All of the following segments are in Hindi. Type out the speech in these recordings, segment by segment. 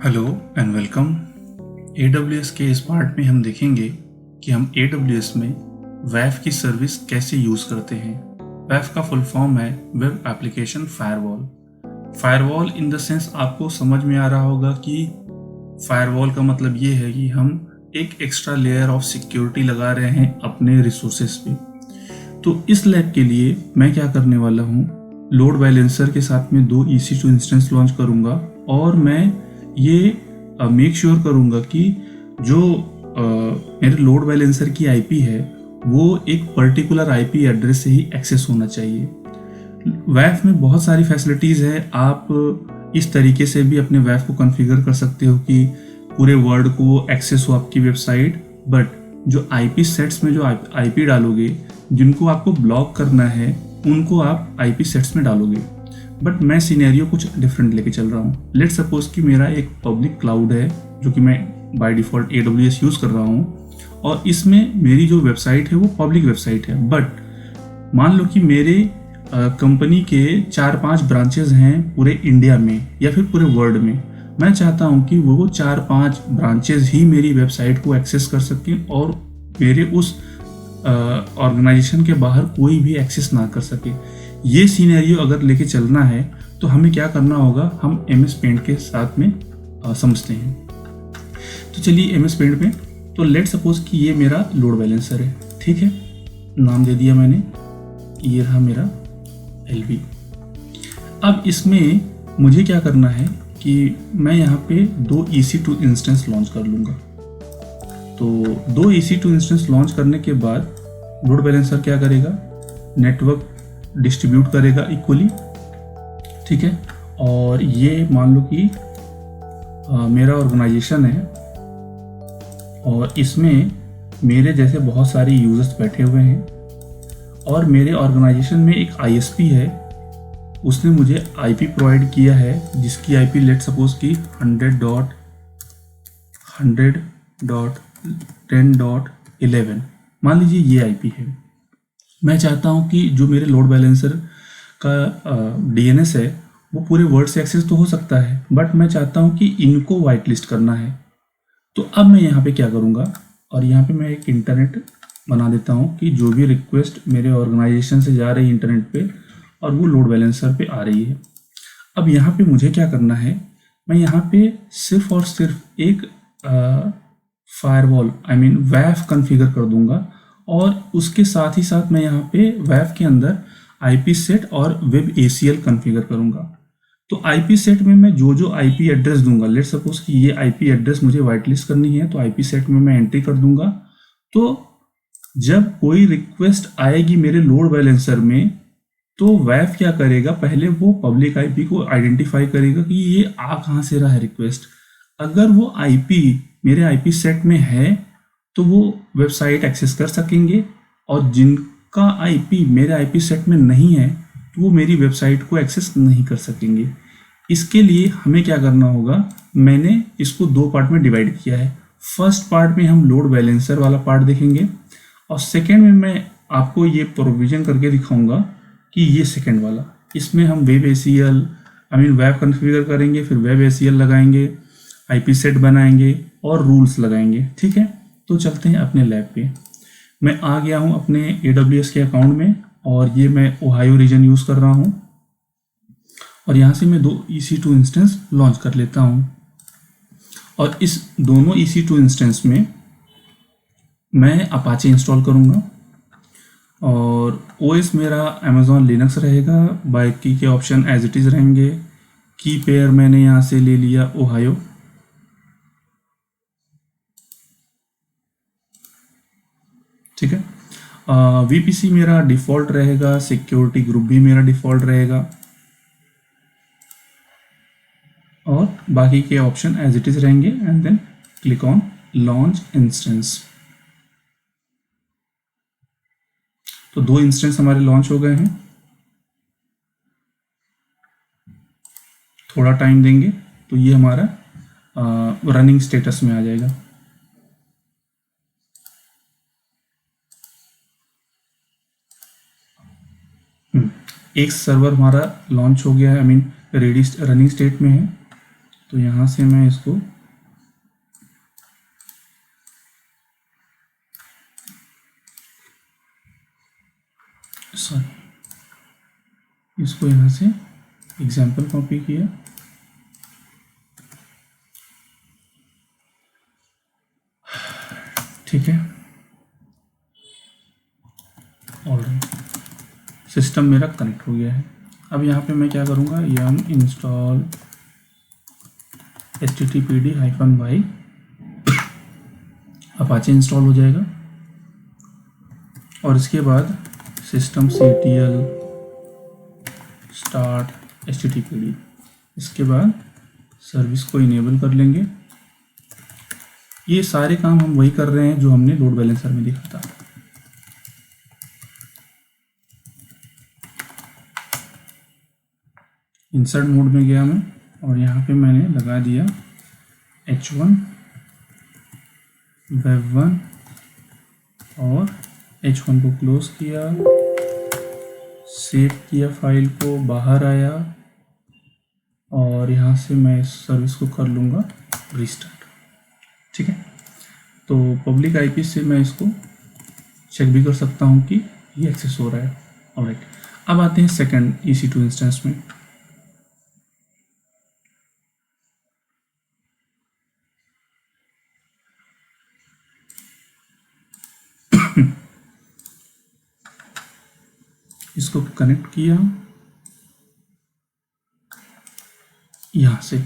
Hello and welcome. AWS के इस पार्ट में हम देखेंगे कि हम AWS में WAF की सर्विस कैसे यूज़ करते हैं। WAF का फुल फॉर्म है web application firewall. Firewall in the sense आपको समझ में आ रहा होगा कि फायरवॉल का मतलब ये है कि हम एक एक्स्ट्रा लेयर ऑफ सिक्योरिटी लगा रहे हैं अपने रिसोर्सेज पे। तो इस लैब के लिए मैं क्या करने वाला हूँ, लोड बैलेंसर के साथ में 2 EC2 इंस्टेंस लॉन्च करूँगा और मैं ये मेक श्योर करूँगा कि जो मेरे लोड बैलेंसर की आईपी है वो एक पर्टिकुलर आईपी एड्रेस से ही एक्सेस होना चाहिए। WAF में बहुत सारी फैसिलिटीज़ है, आप इस तरीके से भी अपने WAF को कॉन्फ़िगर कर सकते हो कि पूरे वर्ल्ड को एक्सेस हो आपकी वेबसाइट, बट जो आईपी सेट्स में जो आईपी डालोगे, जिनको आपको ब्लॉक करना है उनको आप आईपी सेट्स में डालोगे। बट मैं सिनेरियो कुछ डिफरेंट लेके चल रहा हूँ। लेट सपोज कि मेरा एक पब्लिक क्लाउड है जो कि मैं बाय डिफ़ॉल्ट AWS यूज़ कर रहा हूँ और इसमें मेरी जो वेबसाइट है वो पब्लिक वेबसाइट है। बट मान लो कि मेरे कंपनी के 4-5 ब्रांचेज हैं पूरे इंडिया में या फिर पूरे वर्ल्ड में। मैं चाहता हूँ कि वो 4-5 ब्रांचेज ही मेरी वेबसाइट को एक्सेस कर सकें और मेरे उस ऑर्गेनाइजेशन के बाहर कोई भी एक्सेस ना कर सके। ये सीनेरियो अगर लेके चलना है तो हमें क्या करना होगा, हम MS पेंट के साथ में समझते हैं। तो चलिए MS पेंट में, तो लेट सपोज कि ये मेरा लोड बैलेंसर है, ठीक है, नाम दे दिया मैंने, ये रहा मेरा LB। अब इसमें मुझे क्या करना है कि मैं यहाँ पे 2 EC2 इंस्टेंस लॉन्च कर लूँगा। तो 2 EC2 इंस्टेंस लॉन्च करने के बाद लोड बैलेंसर क्या करेगा, नेटवर्क डिस्ट्रीब्यूट करेगा इक्वली, ठीक है। और ये मान लो कि मेरा ऑर्गेनाइजेशन है और इसमें मेरे जैसे बहुत सारे यूजर्स बैठे हुए हैं और मेरे ऑर्गेनाइजेशन में एक ISP है, उसने मुझे IP प्रोवाइड किया है जिसकी IP लेट सपोज कि 100.100.10.11 मान लीजिए ये IP है। मैं चाहता हूँ कि जो मेरे लोड बैलेंसर का DNS है वो पूरे वर्ल्ड से एक्सेस तो हो सकता है, बट मैं चाहता हूँ कि इनको वाइट लिस्ट करना है। तो अब मैं यहाँ पे क्या करूँगा, और यहाँ पे मैं एक इंटरनेट बना देता हूँ कि जो भी रिक्वेस्ट मेरे ऑर्गेनाइजेशन से जा रही है इंटरनेट पे और वो लोड बैलेंसर पे आ रही है। अब यहाँ पे मुझे क्या करना है, मैं यहाँ पे सिर्फ और सिर्फ एक फायरवॉल WAF कॉन्फ़िगर कर दूंगा और उसके साथ ही साथ मैं यहाँ पे WAF के अंदर IP सेट और वेब ACL कॉन्फ़िगर करूँगा। तो IP सेट में मैं जो जो IP एड्रेस दूंगा, लेट सपोज कि ये IP एड्रेस मुझे वाइट लिस्ट करनी है तो IP सेट में मैं एंट्री कर दूंगा। तो जब कोई रिक्वेस्ट आएगी मेरे लोड बैलेंसर में तो WAF क्या करेगा, पहले वो पब्लिक IP को आइडेंटिफाई करेगा कि ये आ कहाँ से रहा है रिक्वेस्ट। अगर वो IP मेरे IP सेट में है तो वो वेबसाइट एक्सेस कर सकेंगे और जिनका IP मेरे IP सेट में नहीं है तो वो मेरी वेबसाइट को एक्सेस नहीं कर सकेंगे। इसके लिए हमें क्या करना होगा, मैंने इसको 2 पार्ट में डिवाइड किया है। फर्स्ट पार्ट में हम लोड बैलेंसर वाला पार्ट देखेंगे और सेकेंड में मैं आपको ये प्रोविजन करके दिखाऊंगा कि ये सेकेंड वाला, इसमें हम वेब ACL WAF कॉन्फ़िगर करेंगे, फिर वेब ACL लगाएंगे, IP सेट बनाएंगे और रूल्स लगाएंगे, ठीक है। तो चलते हैं अपने लैब पे। मैं आ गया हूँ अपने AWS के अकाउंट में और ये मैं ओहायो रीजन यूज़ कर रहा हूँ और यहाँ से मैं 2 EC2 इंस्टेंस लॉन्च कर लेता हूँ और इस दोनों EC2 इंस्टेंस में मैं अपाचे इंस्टॉल करूँगा और OS मेरा अमेज़ॉन लिनक्स रहेगा। बाकी के ऑप्शन एज इट इज़ रहेंगे। की पेयर मैंने यहाँ से ले लिया ओहायो, ठीक है। VPC मेरा डिफ़ॉल्ट रहेगा, सिक्योरिटी ग्रुप भी मेरा डिफ़ॉल्ट रहेगा और बाकी के ऑप्शन एज इट इज़ रहेंगे and then click on launch instance. तो 2 इंस्टेंस हमारे लॉन्च हो गए हैं। थोड़ा टाइम देंगे तो ये हमारा रनिंग स्टेटस में आ जाएगा। एक सर्वर हमारा लॉन्च हो गया है, रेडी रनिंग स्टेट में है। तो यहाँ से मैं इसको यहाँ से एग्जाम्पल कॉपी किया, ठीक है। ऑलराइट, सिस्टम मेरा कनेक्ट हो गया है। अब यहाँ पे मैं क्या करूँगा, yum install httpd-y Apache install हो जाएगा। और इसके बाद systemctl start httpd, इसके बाद सर्विस को इनेबल कर लेंगे। ये सारे काम हम वही कर रहे हैं जो हमने लोड बैलेंसर में देखा था। इंसर्ट मोड में गया मैं और यहाँ पे मैंने लगा दिया h1 web1 और h1 को क्लोज किया, सेव किया फाइल को, बाहर आया और यहाँ से मैं इस सर्विस को कर लूँगा रीस्टार्ट, ठीक है। तो पब्लिक आईपी से मैं इसको चेक भी कर सकता हूँ कि ये एक्सेस हो रहा है। ऑलराइट, अब आते हैं सेकंड EC2 इंस्टेंस में। इसको कनेक्ट किया यहाँ से,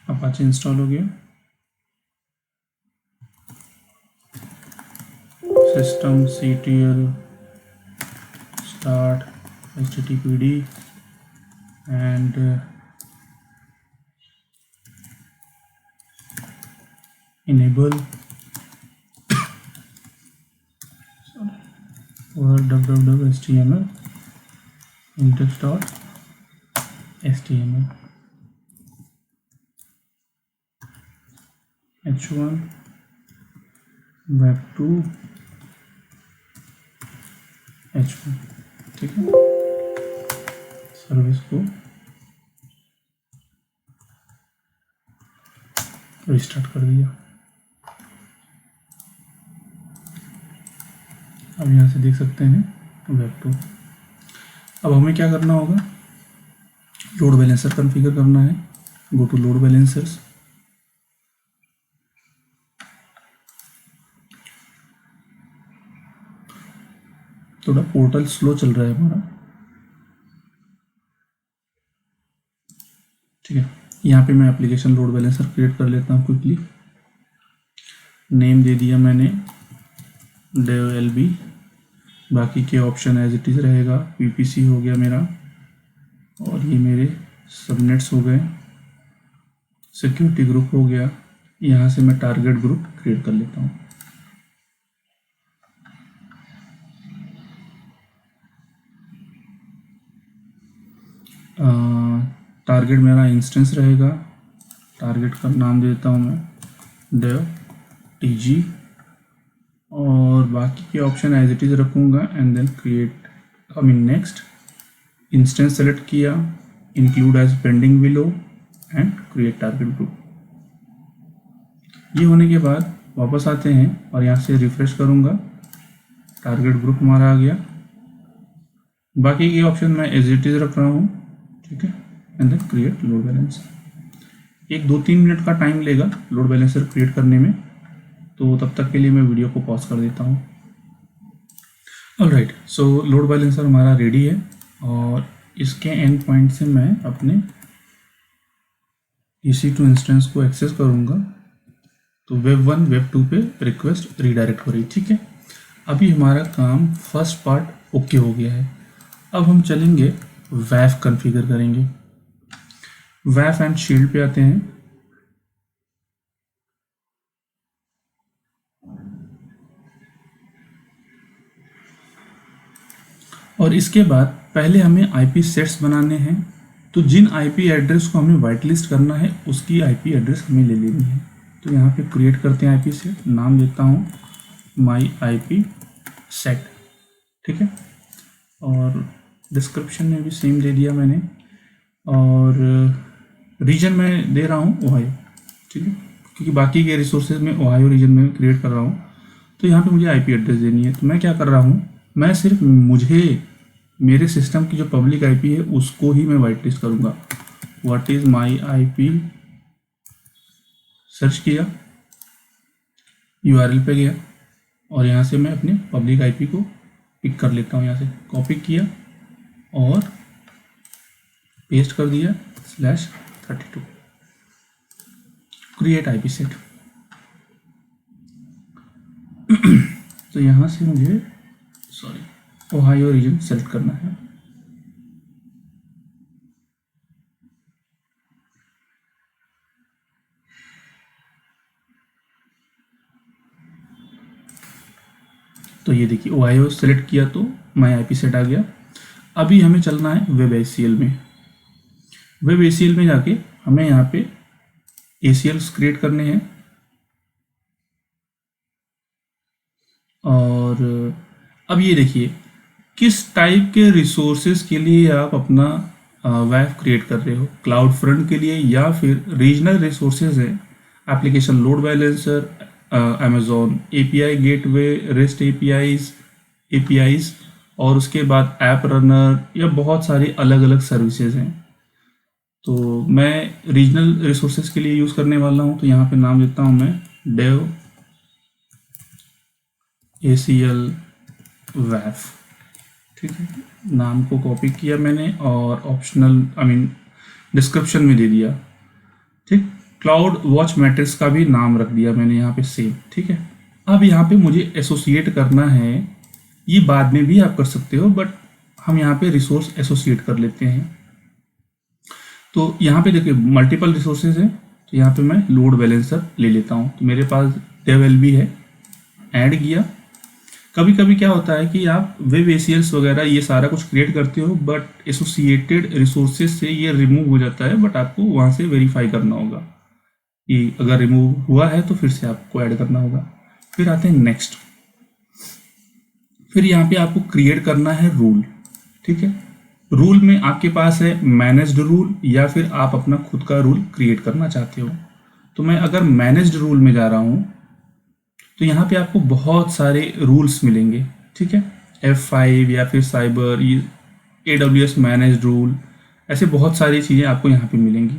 अपाचे इंस्टॉल हो गया। systemctl start httpd and enable www.html index.html h1 web2 h1, ठीक है। सर्विस को रिस्टार्ट कर दिया। अब यहाँ से देख सकते हैं web2। अब हमें क्या करना होगा, लोड बैलेंसर कॉन्फ़िगर करना है। गो टू लोड बैलेंसर्स, थोड़ा पोर्टल स्लो चल रहा है हमारा, ठीक है। यहाँ पे मैं एप्लीकेशन लोड बैलेंसर क्रिएट कर लेता हूँ क्विकली। नेम दे दिया मैंने dev.lb, बाकी के ऑप्शन एज इट इज़ रहेगा। PPC हो गया मेरा और ये मेरे सबनेट्स हो गए, सिक्योरिटी ग्रुप हो गया। यहाँ से मैं टारगेट ग्रुप क्रिएट कर लेता हूँ। टारगेट मेरा इंस्टेंस रहेगा, टारगेट का नाम देता हूँ मैं dev tg और बाकी के ऑप्शन एज इट इज़ रखूँगा and then create next instance select किया, include as pending below and create target group. ये होने के बाद वापस आते हैं और यहाँ से रिफ्रेश करूँगा, टारगेट ग्रुप हमारा आ गया। बाकी के ऑप्शन मैं एज इट इज़ रख रहा हूँ, ठीक है, and then create load balancer. 1-2-3 minute का टाइम लेगा लोड बैलेंसर क्रिएट करने में, तो तब तक के लिए मैं वीडियो को पॉज कर देता हूँ। ऑलराइट, सो लोड बैलेंसर हमारा रेडी है और इसके एंड पॉइंट से मैं अपने EC2 इंस्टेंस को एक्सेस करूँगा। तो web1 web2 पे रिक्वेस्ट रीडायरेक्ट हो रही, ठीक है। अभी हमारा काम फर्स्ट पार्ट ओके हो गया है। अब हम चलेंगे WAF कॉन्फ़िगर करेंगे। WAF एंड शील्ड पे आते हैं। और इसके बाद पहले हमें IP सेट्स बनाने हैं, तो जिन आईपी एड्रेस को हमें वाइट लिस्ट करना है उसकी आईपी एड्रेस हमें ले लेनी है। तो यहाँ पे क्रिएट करते हैं आईपी सेट, नाम देता हूँ माई आईपी सेट, ठीक है। और डिस्क्रिप्शन में भी सेम दे दिया मैंने, और रीजन में दे रहा हूँ ओहायो, ठीक है, क्योंकि बाकी के रिसोर्सेज में ओहायो रीजन में क्रिएट कर रहा हूँ। तो यहाँ पे मुझे आईपी एड्रेस देनी है। तो मैं क्या कर रहा हूँ, मैं सिर्फ मेरे सिस्टम की जो पब्लिक आईपी है उसको ही मैं वाइट लिस्ट करूँगा। What is my IP, search किया, यूआरएल पे गया और यहाँ से मैं अपने पब्लिक आईपी को पिक कर लेता हूँ। यहाँ से कॉपी किया और पेस्ट कर दिया /32, क्रिएट आईपी सेट। तो यहाँ से मुझे ओहायो रीजन सेलेक्ट करना है। तो ये देखिए ओहायो सेलेक्ट किया तो माई आईपी सेट आ गया। अभी हमें चलना है वेब एसीएल में। वेब एसीएल में जाके हमें यहाँ पे एसीएल्स क्रिएट करने हैं और अब ये देखिए किस टाइप के रिसोर्सेज के लिए आप अपना वेब क्रिएट कर रहे हो, क्लाउड फ्रंट के लिए या फिर रीजनल रिसोर्सेज है, application load balancer, Amazon API gateway, rest APIs और उसके बाद ऐप रनर या बहुत सारी अलग अलग सर्विसेज हैं। तो मैं रीजनल रिसोर्सेज के लिए यूज़ करने वाला हूँ। तो यहाँ पे नाम देता हूँ मैं डेव ACL वेब, ठीक है। नाम को कॉपी किया मैंने और ऑप्शनल डिस्क्रिप्शन में दे दिया, ठीक। क्लाउड वॉच मैट्रिक्स का भी नाम रख दिया मैंने यहाँ पे सेम, ठीक है। अब यहाँ पे मुझे एसोसिएट करना है, ये बाद में भी आप कर सकते हो बट हम यहाँ पे रिसोर्स एसोसिएट कर लेते हैं। तो यहाँ पे देखिए मल्टीपल रिसोर्सेज हैं, तो यहाँ पे मैं लोड बैलेंसर ले लेता हूँ। तो मेरे पास डेवएलबी है, ऐड किया। कभी कभी क्या होता है कि आप वेब एसीएल्स वगैरह ये सारा कुछ क्रिएट करते हो बट एसोसिएटेड रिसोर्सेज से ये रिमूव हो जाता है, बट आपको वहाँ से वेरीफाई करना होगा कि अगर रिमूव हुआ है तो फिर से आपको ऐड करना होगा। फिर आते हैं नेक्स्ट। फिर यहाँ पे आपको क्रिएट करना है रूल, ठीक है। रूल में आपके पास है मैनेज्ड रूल या फिर आप अपना खुद का रूल क्रिएट करना चाहते हो। तो मैं अगर मैनेज्ड रूल में जा रहा हूँ तो यहाँ पे आपको बहुत सारे रूल्स मिलेंगे, ठीक है। F5 या फिर साइबर, AWS मैनेज्ड रूल, ऐसे बहुत सारी चीज़ें आपको यहाँ पे मिलेंगी।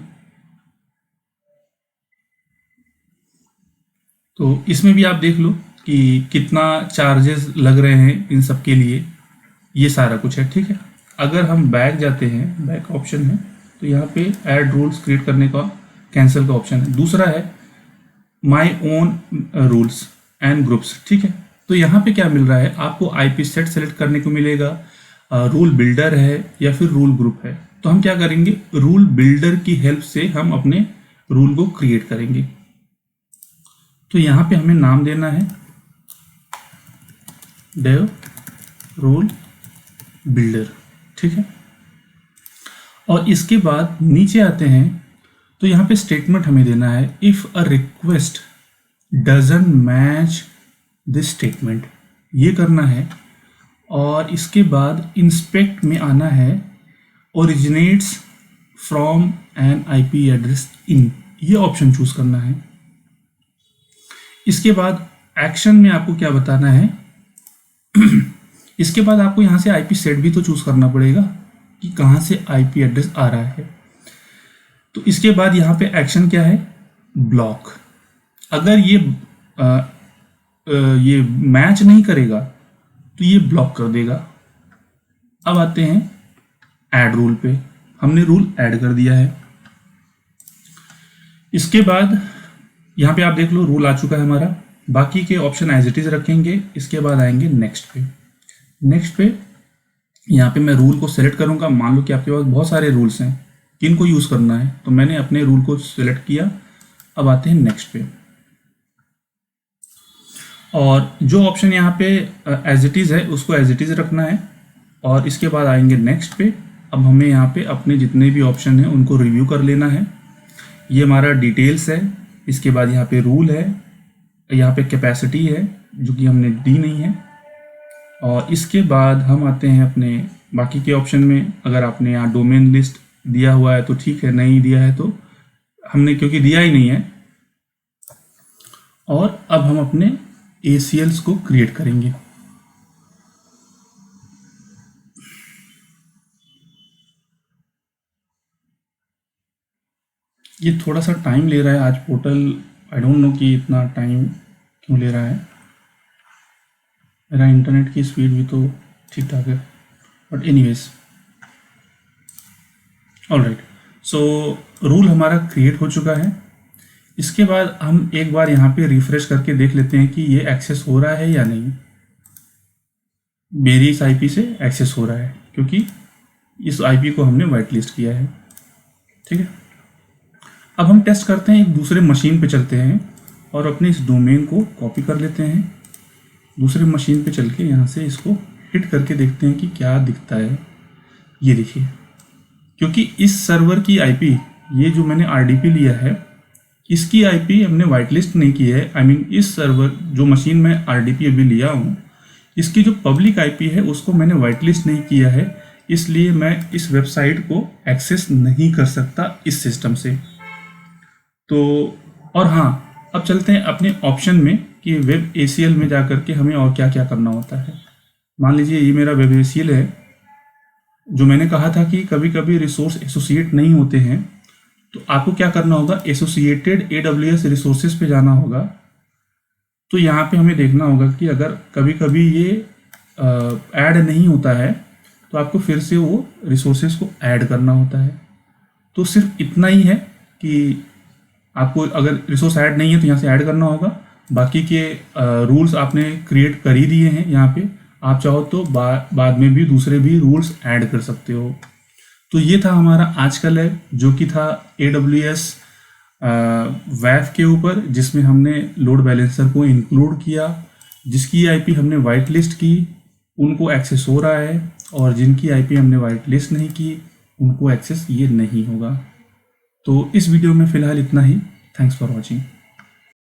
तो इसमें भी आप देख लो कि कितना चार्जेस लग रहे हैं इन सब के लिए, ये सारा कुछ है, ठीक है। अगर हम बैक जाते हैं, बैक ऑप्शन है, तो यहाँ पे ऐड रूल्स क्रिएट करने का कैंसिल का ऑप्शन है। दूसरा है my own rules and groups, ठीक है। तो यहाँ पे क्या मिल रहा है आपको, आईपी सेट सेलेक्ट करने को मिलेगा, रूल बिल्डर है या फिर रूल ग्रुप है। तो हम क्या करेंगे, रूल बिल्डर की हेल्प से हम अपने रूल को क्रिएट करेंगे। तो यहाँ पे हमें नाम देना है डेव रूल बिल्डर, ठीक है। और इसके बाद नीचे आते हैं तो यहाँ पे स्टेटमेंट हमें देना है if a request doesn't match this statement, ये करना है। और इसके बाद इंस्पेक्ट में आना है originates from N IP address in, ये ऑप्शन चूज करना है। इसके बाद एक्शन में आपको क्या बताना है इसके बाद आपको यहाँ से आईपी सेट भी तो चूज करना पड़ेगा कि कहाँ से आईपी एड्रेस आ रहा है। तो इसके बाद यहाँ पे एक्शन क्या है, ब्लॉक। अगर ये मैच नहीं करेगा तो ये ब्लॉक कर देगा। अब आते हैं ऐड रूल पे, हमने रूल ऐड कर दिया है। इसके बाद यहाँ पे आप देख लो रूल आ चुका है हमारा, बाकी के ऑप्शन एज इट इज रखेंगे। इसके बाद आएंगे नेक्स्ट पे। नेक्स्ट पे यहाँ पे मैं रूल को सेलेक्ट करूँगा। मान लो कि आपके पास बहुत सारे रूल्स हैं, किन को यूज़ करना है, तो मैंने अपने रूल को सिलेक्ट किया। अब आते हैं नेक्स्ट पे, और जो ऑप्शन यहाँ पे एज इट इज़ है उसको एज इट इज़ रखना है। और इसके बाद आएंगे नेक्स्ट पे, अब हमें यहाँ पे अपने जितने भी ऑप्शन हैं उनको रिव्यू कर लेना है। ये हमारा डिटेल्स है, इसके बाद यहाँ पे रूल है, यहाँ पे कैपेसिटी है जो कि हमने दी नहीं है, और इसके बाद हम आते हैं अपने बाकी के ऑप्शन में। अगर आपने यहाँ डोमेन लिस्ट दिया हुआ है तो ठीक है, नहीं दिया है तो हमने क्योंकि दिया ही नहीं है। और अब हम अपने ACLs को क्रिएट करेंगे। ये थोड़ा सा टाइम ले रहा है आज पोर्टल, आई डोंट नो कि इतना टाइम क्यों ले रहा है। मेरा इंटरनेट की स्पीड भी तो ठीक ठाक है, but anyways alright. So rule हमारा क्रिएट हो चुका है। इसके बाद हम एक बार यहाँ पे रिफ्रेश करके देख लेते हैं कि ये एक्सेस हो रहा है या नहीं। मेरी इस IP से एक्सेस हो रहा है क्योंकि इस IP को हमने वाइट लिस्ट किया है। ठीक है, अब हम टेस्ट करते हैं, एक दूसरे मशीन पे चलते हैं और अपने इस डोमेन को कॉपी कर लेते हैं। दूसरे मशीन पे चल के यहाँ से इसको हिट करके देखते हैं कि क्या दिखता है। ये देखिए, क्योंकि इस सर्वर की IP, ये जो मैंने RDP लिया है, इसकी IP हमने वाइट लिस्ट नहीं की है। आई मीन इस सर्वर जो मशीन में RDP अभी लिया हूँ, इसकी जो पब्लिक IP है उसको मैंने वाइट लिस्ट नहीं किया है, इसलिए मैं इस वेबसाइट को एक्सेस नहीं कर सकता इस सिस्टम से। तो और हाँ, अब चलते हैं अपने ऑप्शन में कि वेब ACL में जाकर के हमें और क्या क्या करना होता है। मान लीजिए ये मेरा वेब ACL है, जो मैंने कहा था कि कभी कभी रिसोर्स एसोसिएट नहीं होते हैं, तो आपको क्या करना होगा, एसोसिएटेड AWS रिसोर्सेज पे जाना होगा। तो यहाँ पे हमें देखना होगा कि अगर कभी कभी ये ऐड नहीं होता है तो आपको फिर से वो रिसोर्सेज को ऐड करना होता है। तो सिर्फ इतना ही है कि आपको अगर रिसोर्स ऐड नहीं है तो यहाँ से ऐड करना होगा। बाकी के रूल्स आपने क्रिएट कर ही दिए हैं यहाँ पे, आप चाहो तो बाद में भी दूसरे भी रूल्स ऐड कर सकते हो। तो ये था हमारा आज का लैब, जो कि था AWS WAF के ऊपर, जिसमें हमने लोड बैलेंसर को इंक्लूड किया। जिसकी IP हमने वाइट लिस्ट की उनको एक्सेस हो रहा है, और जिनकी IP हमने वाइट लिस्ट नहीं की उनको एक्सेस ये नहीं होगा। तो इस वीडियो में फ़िलहाल इतना ही। Thanks for watching.